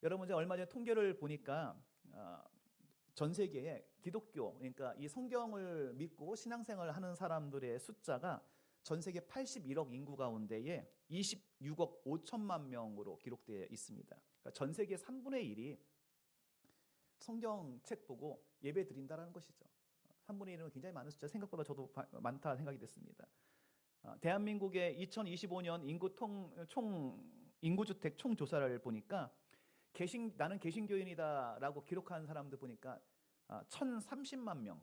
여러분 제가 얼마 전에 통계를 보니까 전 세계에 기독교, 그러니까 이 성경을 믿고 신앙생활을 하는 사람들의 숫자가 전 세계 81억 인구 가운데에 26억 5천만 명으로 기록되어 있습니다. 그러니까 전 세계 3분의 1이 성경책 보고 예배 드린다는 것이죠. 3분의 1은 굉장히 많은 숫자, 생각보다 저도 많다 생각이 됐습니다. 대한민국의 2025년 인구주택 총조사를 보니까 나는 개신교인이다라고 기록한 사람들 보니까 1,030만 명,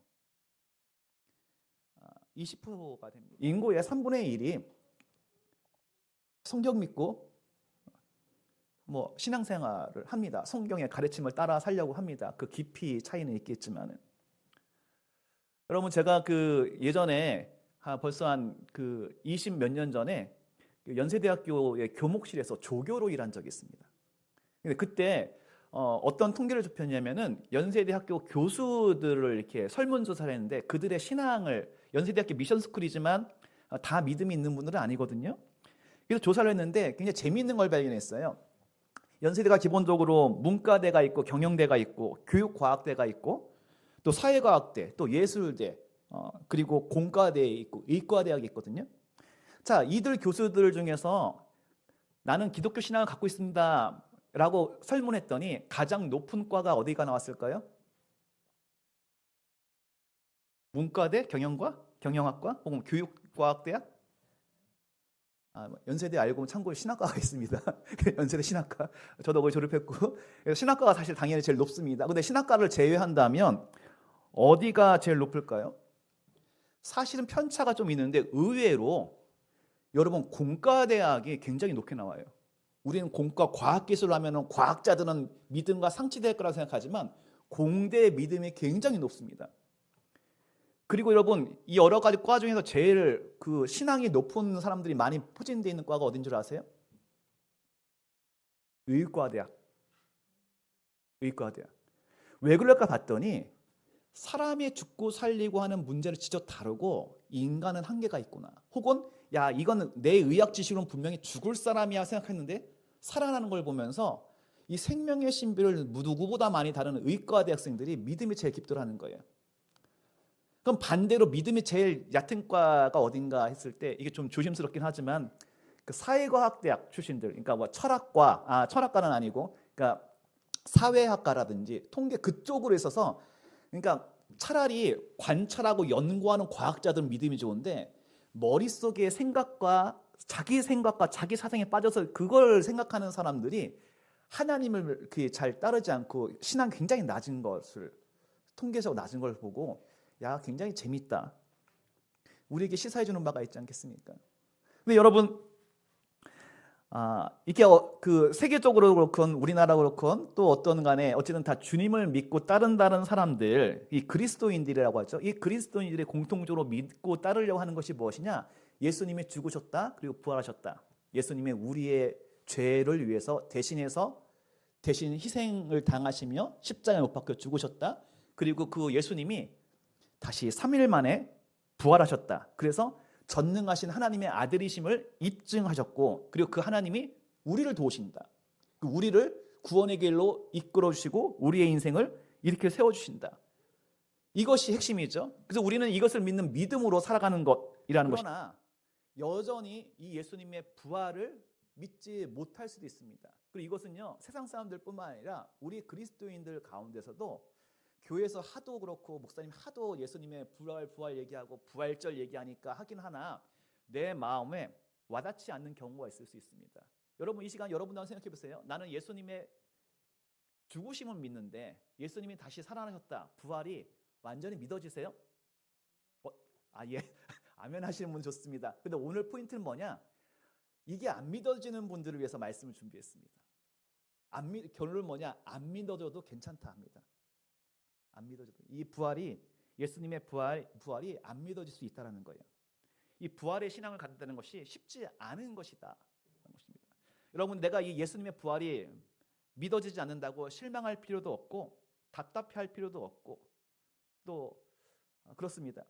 20%가 됩니다. 인구의 3분의 1이 성경 믿고 신앙생활을 합니다. 성경의 가르침을 따라 살려고 합니다. 그 깊이 차이는 있겠지만은, 여러분 제가 예전에 벌써 한 20 몇 년 전에 연세대학교의 교목실에서 조교로 일한 적이 있습니다. 근데 그때 어떤 통계를 좁혔냐면은 연세대학교 교수들을 이렇게 설문조사를 했는데 그들의 신앙을, 연세대학교 미션스쿨이지만 다 믿음이 있는 분들은 아니거든요. 그래서 조사를 했는데 굉장히 재미있는 걸 발견했어요. 연세대가 기본적으로 문과대가 있고 경영대가 있고 교육과학대가 있고 또 사회과학대, 또 예술대, 그리고 공과대 있고 의과대학이 있거든요. 자, 이들 교수들 중에서 나는 기독교 신앙을 갖고 있습니다 라고 설문했더니 가장 높은 과가 어디가 나왔을까요? 문과대, 경영과, 경영학과, 혹은 교육과학대학? 연세대 알고 보면 참고로 신학과가 있습니다. 연세대 신학과. 저도 거기 졸업했고, 신학과가 사실 당연히 제일 높습니다. 근데 신학과를 제외한다면 어디가 제일 높을까요? 사실은 편차가 좀 있는데 의외로 여러분 공과대학이 굉장히 높게 나와요. 우리는 공과 과학기술 하면 과학자들은 믿음과 상치될 거라고 생각하지만 공대의 믿음이 굉장히 높습니다. 그리고 여러분 이 여러 가지 과 중에서 제일 신앙이 높은 사람들이 많이 포진되어 있는 과가 어딘 줄 아세요? 의과대학. 의과대학. 왜 그럴까 봤더니 사람이 죽고 살리고 하는 문제를 직접 다루고 인간은 한계가 있구나. 혹은 야 이건 내 의학 지식으로는 분명히 죽을 사람이야 생각했는데 살아나는 걸 보면서 이 생명의 신비를 누구보다 많이 다루는 의과 대학생들이 믿음이 제일 깊더라는 거예요. 그럼 반대로 믿음이 제일 얕은 과가 어딘가 했을 때 이게 좀 조심스럽긴 하지만 사회과학대학 출신들, 그러니까 철학과는 아니고, 그러니까 사회학과라든지 통계 그쪽으로 있어서, 그러니까 차라리 관찰하고 연구하는 과학자들은 믿음이 좋은데 머릿속에 자기 생각과 자기 사상에 빠져서 그걸 생각하는 사람들이 하나님을 이렇게 잘 따르지 않고 신앙이 굉장히 낮은 것을, 통계적으로 낮은 걸 보고 야 굉장히 재밌다, 우리에게 시사해 주는 바가 있지 않겠습니까? 근데 여러분 이게 세계적으로 그렇건 우리나라로 그렇건 또 어떤 간에 어쨌든 다 주님을 믿고 따른다는 사람들, 이 그리스도인들이라고 하죠. 이 그리스도인들이 공통적으로 믿고 따르려고 하는 것이 무엇이냐? 예수님이 죽으셨다, 그리고 부활하셨다. 예수님이 우리의 죄를 위해서 대신 희생을 당하시며 십자가에 못 박혀 죽으셨다. 그리고 그 예수님이 다시 3일 만에 부활하셨다. 그래서 전능하신 하나님의 아들이심을 입증하셨고, 그리고 그 하나님이 우리를 도우신다. 우리를 구원의 길로 이끌어주시고 우리의 인생을 이렇게 세워주신다. 이것이 핵심이죠. 그래서 우리는 이것을 믿는 믿음으로 살아가는 것이라는 것입니다. 그러나 여전히 이 예수님의 부활을 믿지 못할 수도 있습니다. 그리고 이것은요 세상 사람들뿐만 아니라 우리 그리스도인들 가운데서도 교회에서 하도 그렇고 목사님 하도 예수님의 부활 얘기하고 부활절 얘기하니까 하긴 하나 내 마음에 와닿지 않는 경우가 있을 수 있습니다. 여러분 이 시간 여러분 한번 생각해 보세요. 나는 예수님의 죽으심을 믿는데 예수님이 다시 살아나셨다, 부활이 완전히 믿어지세요? 예. 아멘 하시는 분 좋습니다. 근데 오늘 포인트는 뭐냐? 이게 안 믿어지는 분들을 위해서 말씀을 준비했습니다. 결론은 뭐냐? 안 믿어져도 괜찮다 합니다. 안 믿어져도 이 부활이, 예수님의 부활이 안 믿어질 수 있다는 거예요. 이 부활의 신앙을 갖는다는 것이 쉽지 않은 것이다. 여러분 내가 이 예수님의 부활이 믿어지지 않는다고 실망할 필요도 없고 답답해할 필요도 없고 또 그렇습니다.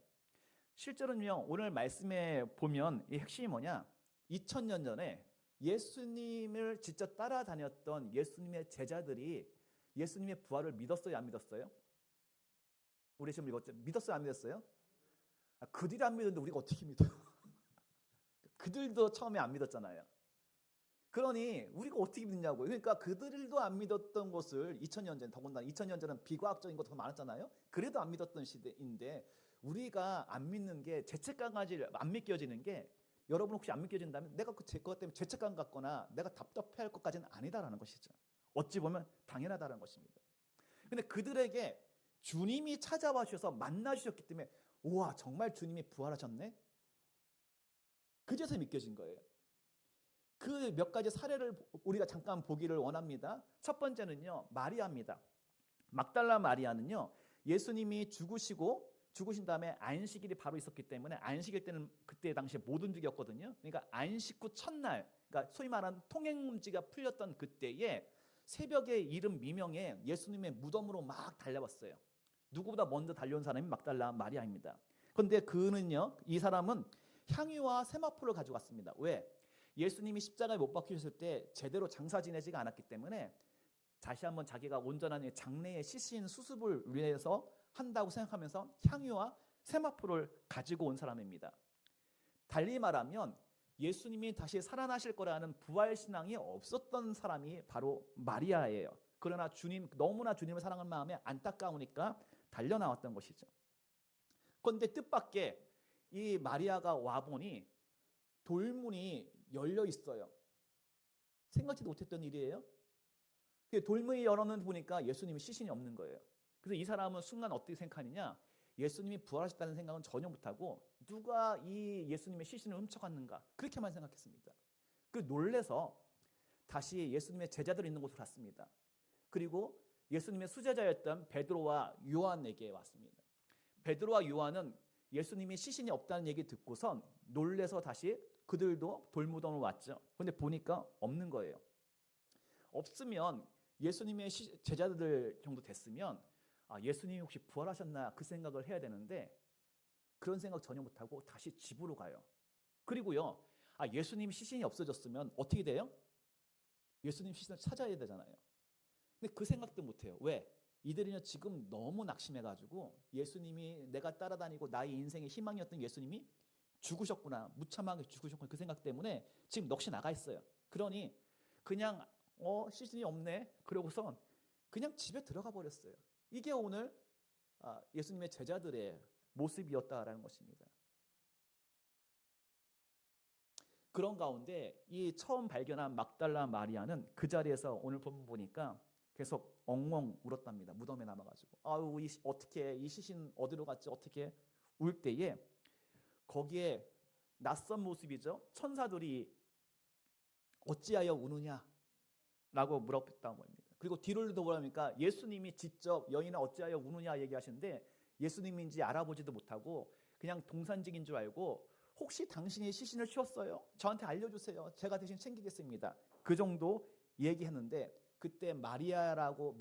실제로는요 오늘 말씀에 보면 이 핵심이 뭐냐? 2000년 전에 예수님을 직접 따라다녔던 예수님의 제자들이 예수님의 부활을 믿었어요, 안 믿었어요? 우리 지금 읽었죠? 믿었어요, 안 믿었어요? 그들이 안 믿었는데 우리가 어떻게 믿어요? 그들도 처음에 안 믿었잖아요. 그러니 우리가 어떻게 믿냐고요. 그러니까 그들도 안 믿었던 것을 2000년 전, 더군다나 2000년 전은 비과학적인 것도 많았잖아요. 그래도 안 믿었던 시대인데 우리가 안 믿는 게 죄책감까지 안 믿겨지는 게, 여러분 혹시 안 믿겨진다면 내가 그것 때문에 죄책감 갖거나 내가 답답해할 것까지는 아니다라는 것이죠. 어찌 보면 당연하다는 것입니다. 근데 그들에게 주님이 찾아와 주셔서 만나 주셨기 때문에 우와, 정말 주님이 부활하셨네? 그제서 믿겨진 거예요. 그 몇 가지 사례를 우리가 잠깐 보기를 원합니다. 첫 번째는요, 마리아입니다. 막달라 마리아는요, 예수님이 죽으신 다음에 안식일이 바로 있었기 때문에, 안식일 때는 그때 당시에 못 움직였거든요. 그러니까 안식 후 첫날, 그러니까 소위 말하는 통행금지가 풀렸던 그때에 새벽에 이른 미명에 예수님의 무덤으로 막 달려왔어요. 누구보다 먼저 달려온 사람이 막달라 마리아입니다. 그런데 이 사람은 향유와 세마포를 가지고 왔습니다. 왜? 예수님이 십자가에 못 박히셨을 때 제대로 장사 지내지가 않았기 때문에 다시 한번 자기가 온전한 장래의 시신 수습을 위해서 한다고 생각하면서 향유와 세마포를 가지고 온 사람입니다. 달리 말하면 예수님이 다시 살아나실 거라는 부활신앙이 없었던 사람이 바로 마리아예요. 그러나 너무나 주님을 사랑하는 마음에 안타까우니까 달려나왔던 것이죠. 그런데 뜻밖의 이 마리아가 와보니 돌문이 열려 있어요. 생각지도 못했던 일이에요. 돌문이 열어놓은 보니까 예수님이 시신이 없는 거예요. 그래서 이 사람은 순간 어떻게 생각하느냐, 예수님이 부활하셨다는 생각은 전혀 못하고 누가 이 예수님의 시신을 훔쳐갔는가, 그렇게만 생각했습니다. 놀래서 다시 예수님의 제자들이 있는 곳으로 갔습니다. 그리고 예수님의 수제자였던 베드로와 요한에게 왔습니다. 베드로와 요한은 예수님이 시신이 없다는 얘기 듣고선 놀래서 다시 그들도 돌무덤으로 왔죠. 그런데 보니까 없는 거예요. 없으면 예수님의 제자들 정도 됐으면 예수님이 혹시 부활하셨나 그 생각을 해야 되는데 그런 생각 전혀 못하고 다시 집으로 가요. 그리고요, 예수님 시신이 없어졌으면 어떻게 돼요? 예수님 시신을 찾아야 되잖아요. 근데 그 생각도 못해요. 왜? 이들은 지금 너무 낙심해가지고 예수님이, 내가 따라다니고 나의 인생의 희망이었던 예수님이 죽으셨구나, 무참하게 죽으셨구나, 그 생각 때문에 지금 넋이 나가 있어요. 그러니 그냥 시신이 없네 그러고선 그냥 집에 들어가 버렸어요. 이게 오늘 예수님의 제자들의 모습이었다라는 것입니다. 그런 가운데 이 처음 발견한 막달라 마리아는 그 자리에서 오늘 본문 보니까 계속 엉엉 울었답니다. 무덤에 남아가지고 어떻게 이 시신 어디로 갔지, 어떻게 울 때에 거기에 낯선 모습이죠. 천사들이 어찌하여 우느냐 라고 물었다는 겁니다. 그리고 뒤를 돌아보니까 예수님이 직접 여인아 어찌하여 우느냐 얘기하시는데 예수님인지 알아보지도 못하고 그냥 동산직인 줄 알고, 혹시 당신이 시신을 치웠어요? 저한테 알려주세요. 제가 대신 챙기겠습니다. 그 정도 얘기했는데 그때 마리아야라고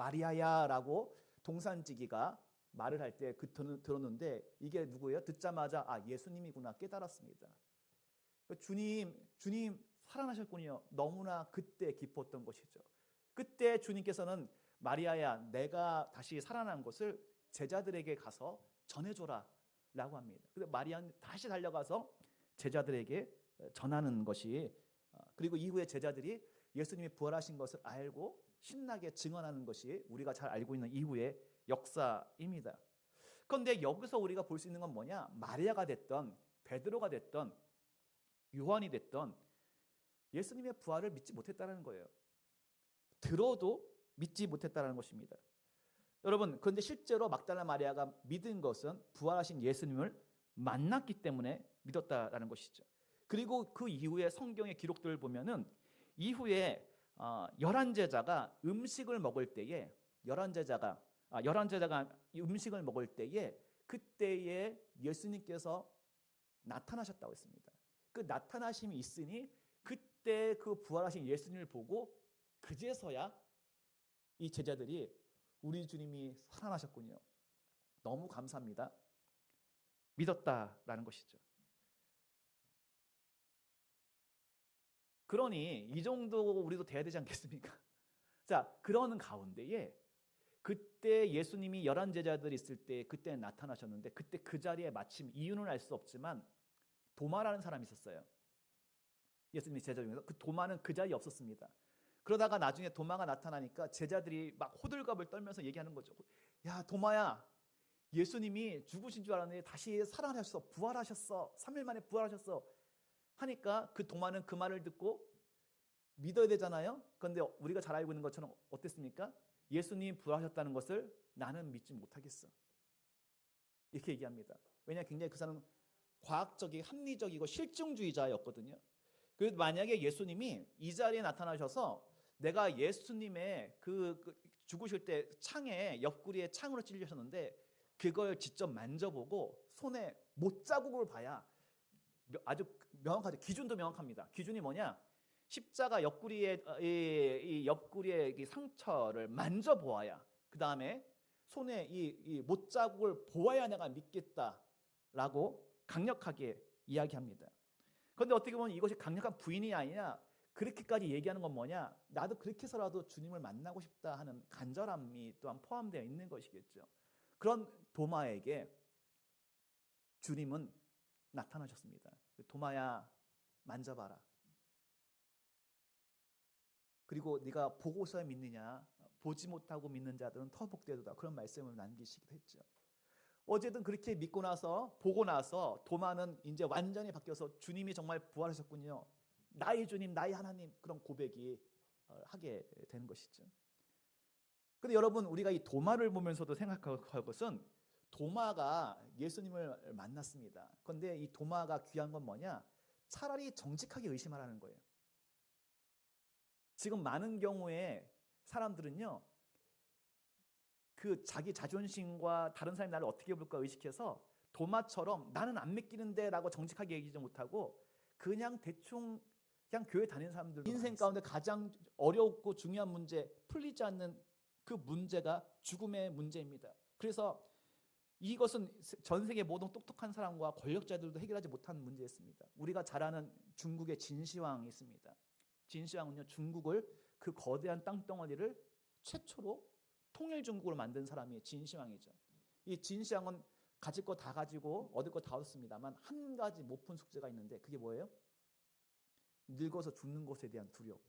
동산지기가 말을 할 때 들었는데 이게 누구예요? 듣자마자 예수님이구나 깨달았습니다. 주님 살아나셨군요. 너무나 그때 기뻤던 것이죠. 그때 주님께서는 마리아야, 내가 다시 살아난 것을 제자들에게 가서 전해줘라 라고 합니다. 근데 마리아는 다시 달려가서 제자들에게 전하는 것이, 그리고 이후에 제자들이 예수님이 부활하신 것을 알고 신나게 증언하는 것이 우리가 잘 알고 있는 이후의 역사입니다. 그런데 여기서 우리가 볼 수 있는 건 뭐냐, 마리아가 됐던 베드로가 됐던 요한이 됐던 예수님의 부활을 믿지 못했다는 거예요. 들어도 믿지 못했다는 것입니다. 여러분, 그런데 실제로 막달라 마리아가 믿은 것은 부활하신 예수님을 만났기 때문에 믿었다라는 것이죠. 그리고 그 이후에 성경의 기록들을 보면은 이후에 11제자가 음식을 먹을 때에 음식을 먹을 때에 그때에 예수님께서 나타나셨다고 했습니다. 그 나타나심이 있으니 그때 그 부활하신 예수님을 보고 그제서야 이 제자들이 우리 주님이 살아나셨군요, 너무 감사합니다, 믿었다라는 것이죠. 그러니 이 정도 우리도 돼야 되지 않겠습니까? 자, 그러는 가운데에 그때 예수님이 11 제자들이 있을 때 그때 나타나셨는데, 그때 그 자리에 마침 이유는 알 수 없지만 도마라는 사람이 있었어요. 예수님의 제자 중에서. 그 도마는 그 자리에 없었습니다. 그러다가 나중에 도마가 나타나니까 제자들이 막 호들갑을 떨면서 얘기하는 거죠. 야, 도마야, 예수님이 죽으신 줄 알았는데 다시 살아나셨어. 부활하셨어. 3일 만에 부활하셨어. 하니까 그 도마는 그 말을 듣고 믿어야 되잖아요. 그런데 우리가 잘 알고 있는 것처럼 어땠습니까? 예수님 부활하셨다는 것을 나는 믿지 못하겠어. 이렇게 얘기합니다. 왜냐하면 굉장히 그 사람은 과학적이고 합리적이고 실증주의자였거든요. 그래서 만약에 예수님이 이 자리에 나타나셔서 내가 예수님의 그 죽으실 때 창에, 옆구리에 창으로 찔리셨는데 그걸 직접 만져보고 손에 못자국을 봐야, 아주 명확하죠. 기준도 명확합니다. 기준이 뭐냐? 십자가 옆구리에 이 옆구리의 이 상처를 만져보아야, 그 다음에 손에 이 못자국을 보아야 내가 믿겠다라고 강력하게 이야기합니다. 그런데 어떻게 보면 이것이 강력한 부인이 아니라 그렇게까지 얘기하는 건 뭐냐? 나도 그렇게 해서라도 주님을 만나고 싶다 하는 간절함이 또한 포함되어 있는 것이겠죠. 그런 도마에게 주님은 나타나셨습니다. 도마야, 만져봐라. 그리고 네가 보고서 믿느냐? 보지 못하고 믿는 자들은 더 복되도다. 그런 말씀을 남기시기도 했죠. 어쨌든 그렇게 믿고 나서, 보고 나서 도마는 이제 완전히 바뀌어서 주님이 정말 부활하셨군요, 나의 주님, 나의 하나님, 그런 고백이 하게 되는 것이죠. 그런데 여러분, 우리가 이 도마를 보면서도 생각할 것은 도마가 예수님을 만났습니다. 그런데 이 도마가 귀한 건 뭐냐? 차라리 정직하게 의심하라는 거예요. 지금 많은 경우에 사람들은요, 그 자기 자존심과 다른 사람이 나를 어떻게 볼까 의식해서 도마처럼 나는 안 믿기는데 라고 정직하게 얘기하지 못하고 그냥 대충 그냥 교회 다니는 사람들, 인생 가운데 가장 어렵고 중요한 문제, 풀리지 않는 그 문제가 죽음의 문제입니다. 그래서 이것은 전 세계 모든 똑똑한 사람과 권력자들도 해결하지 못한 문제였습니다. 우리가 잘 아는 중국의 진시황이 있습니다. 진시황은요, 중국을, 그 거대한 땅덩어리를 최초로 통일 중국으로 만든 사람이 진시황이죠. 이 진시황은 가질 거 다 가지고 얻을 거 다 얻었습니다만 한 가지 못 푼 숙제가 있는데 그게 뭐예요? 늙어서 죽는 것에 대한 두려움.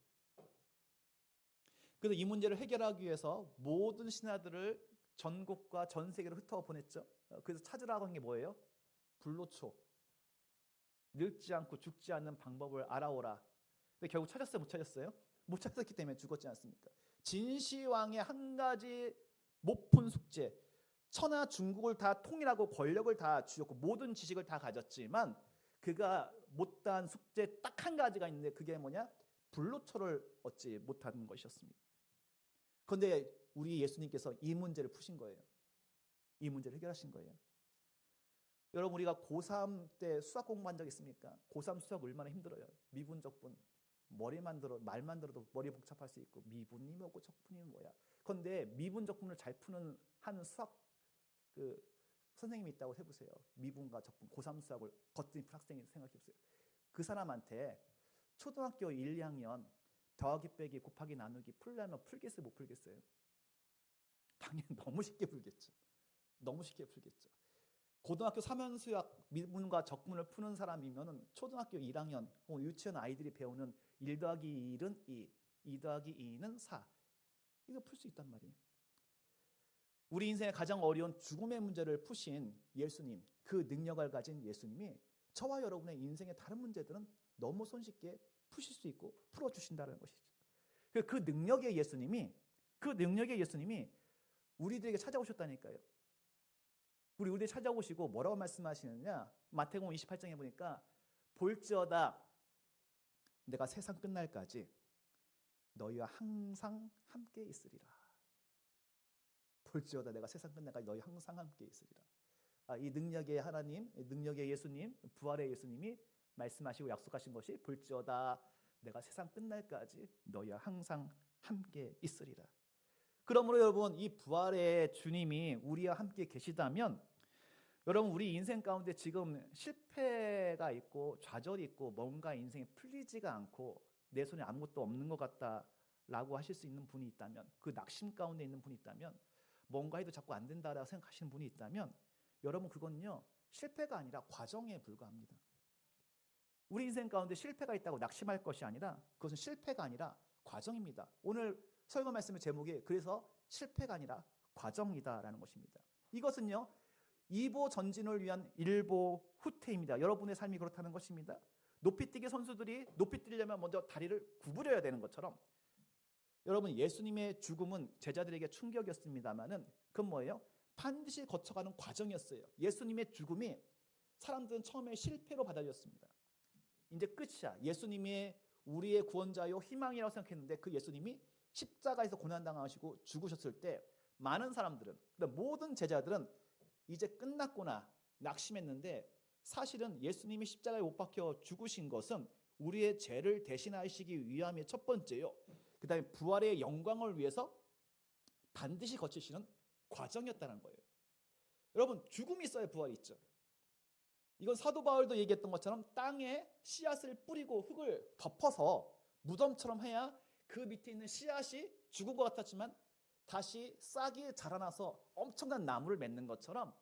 그래서 이 문제를 해결하기 위해서 모든 신하들을 전국과 전 세계로 흩어 보냈죠. 그래서 찾으라고 한 게 뭐예요? 불로초. 늙지 않고 죽지 않는 방법을 알아오라. 근데 결국 찾았어요? 못 찾았어요? 못 찾았기 때문에 죽었지 않습니까? 진시황의 한 가지 못 푼 숙제. 천하 중국을 다 통일하고 권력을 다 쥐었고 모든 지식을 다 가졌지만 그가 못한 숙제 딱 한 가지가 있는데 그게 뭐냐? 불로초를 얻지 못한 것이었습니다. 그런데 우리 예수님께서 이 문제를 푸신 거예요. 이 문제를 해결하신 거예요. 여러분, 우리가 고3 때 수학 공부한 적 있습니까? 고3 수학 얼마나 힘들어요. 미분, 적분. 머리만 들어, 말만 들어도 머리 복잡할 수 있고 미분이 뭐고 적분이 뭐야. 그런데 미분, 적분을 잘 푸는 한 수학 그 선생님이 있다고 해보세요. 미분과 적분, 고3 수학을 거뜬히 푼 학생이 생각해보세요. 그 사람한테 초등학교 1, 2학년 더하기 빼기 곱하기 나누기 풀려면 풀겠어요? 못 풀겠어요? 당연히 너무 쉽게 풀겠죠. 너무 쉽게 풀겠죠. 고등학교 3년 수학 미분과 적분을 푸는 사람이면 초등학교 1학년 혹은 유치원 아이들이 배우는 1 더하기 1은 2, 2 더하기 2는 4. 이거 풀 수 있단 말이에요. 우리 인생의 가장 어려운 죽음의 문제를 푸신 예수님, 그 능력을 가진 예수님이 저와 여러분의 인생의 다른 문제들은 너무 손쉽게 푸실 수 있고 풀어주신다는 것이죠. 그 능력의 예수님이 우리들에게 찾아오셨다니까요. 우리들이 찾아오시고 뭐라고 말씀하시느냐? 마태복음 28장에 보니까 볼지어다 내가 세상 끝날까지 너희와 항상 함께 있으리라. 볼지어다 내가 세상 끝날까지 너희 항상 함께 있으리라. 이 능력의 하나님, 능력의 예수님, 부활의 예수님이 말씀하시고 약속하신 것이 볼지어다 내가 세상 끝날까지 너희와 항상 함께 있으리라. 그러므로 여러분, 이 부활의 주님이 우리와 함께 계시다면 여러분, 우리 인생 가운데 지금 실패가 있고 좌절이 있고 뭔가 인생이 풀리지가 않고 내 손에 아무것도 없는 것 같다라고 하실 수 있는 분이 있다면, 그 낙심 가운데 있는 분이 있다면, 뭔가 해도 자꾸 안 된다라고 생각하시는 분이 있다면, 여러분 그건요 실패가 아니라 과정에 불과합니다. 우리 인생 가운데 실패가 있다고 낙심할 것이 아니라 그것은 실패가 아니라 과정입니다. 오늘 설교 말씀의 제목이 그래서 실패가 아니라 과정이다라는 것입니다. 이것은요 이보 전진을 위한 일보 후퇴입니다. 여러분의 삶이 그렇다는 것입니다. 높이뛰기 선수들이 높이 뛰려면 먼저 다리를 구부려야 되는 것처럼, 여러분 예수님의 죽음은 제자들에게 충격이었습니다만은 그건 뭐예요? 반드시 거쳐가는 과정이었어요. 예수님의 죽음이 사람들은 처음에 실패로 받아들였습니다. 이제 끝이야. 예수님이 우리의 구원자요 희망이라고 생각했는데 그 예수님이 십자가에서 고난당하시고 죽으셨을 때 많은 사람들은, 모든 제자들은 이제 끝났구나 낙심했는데, 사실은 예수님이 십자가에 못 박혀 죽으신 것은 우리의 죄를 대신하시기 위함의 첫 번째요. 그 다음에 부활의 영광을 위해서 반드시 거치시는 과정이었다는 거예요. 여러분 죽음이 있어야 부활이 있죠. 이건 사도 바울도 얘기했던 것처럼 땅에 씨앗을 뿌리고 흙을 덮어서 무덤처럼 해야 그 밑에 있는 씨앗이 죽은 것 같았지만 다시 싹이 자라나서 엄청난 나무를 맺는 것처럼,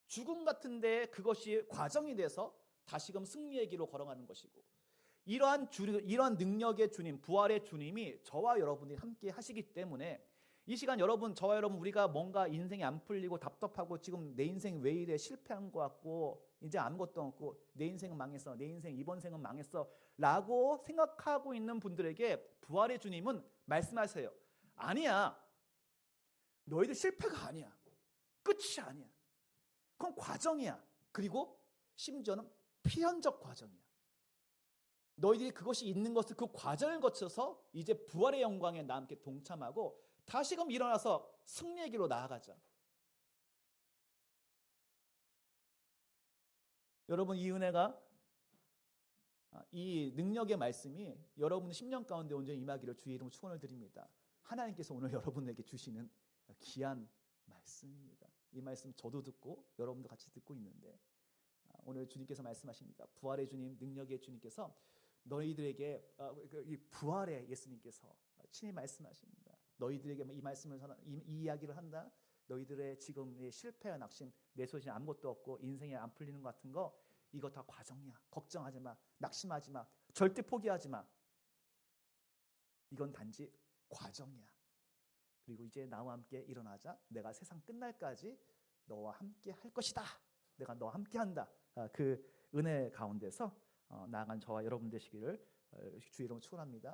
죽음 같은데 그것이 과정이 돼서 다시금 승리의 길로 걸어가는 것이고, 이러한 능력의 주님, 부활의 주님이 저와 여러분이 함께 하시기 때문에 이 시간 여러분, 저와 여러분, 우리가 뭔가 인생이 안 풀리고 답답하고 지금 내 인생 왜 이래 실패한 것 같고 이제 아무것도 없고 내 인생은 망했어, 내 인생 이번 생은 망했어 라고 생각하고 있는 분들에게 부활의 주님은 말씀하세요. 아니야, 너희들 실패가 아니야, 끝이 아니야, 그건 과정이야. 그리고 심지어는 필연적 과정이야. 너희들이 그것이 있는 것을, 그 과정을 거쳐서 이제 부활의 영광에 나 함께 동참하고 다시금 일어나서 승리의 길로 나아가자. 여러분 이 은혜가, 이 능력의 말씀이 여러분의 10년 가운데 온전히 임하기를 주의 이름으로 축원을 드립니다. 하나님께서 오늘 여러분에게 주시는 귀한 말씀입니다. 이 말씀 저도 듣고 여러분도 같이 듣고 있는데, 오늘 주님께서 말씀하십니다. 부활의 주님, 능력의 주님께서 너희들에게, 이 부활의 예수님께서 친히 말씀하십니다. 너희들에게 이 말씀을, 이 이야기를 한다. 너희들의 지금의 실패와 낙심, 내 손에 아무것도 없고 인생이 안 풀리는 것 같은 거, 이거 다 과정이야. 걱정하지 마, 낙심하지 마, 절대 포기하지 마. 이건 단지 과정이야. 그리고 이제 나와 함께 일어나자. 내가 세상 끝날까지 너와 함께 할 것이다. 내가 너와 함께 한다. 그 은혜 가운데서 나아간 저와 여러분 되시기를 주의 이름으로 축원합니다.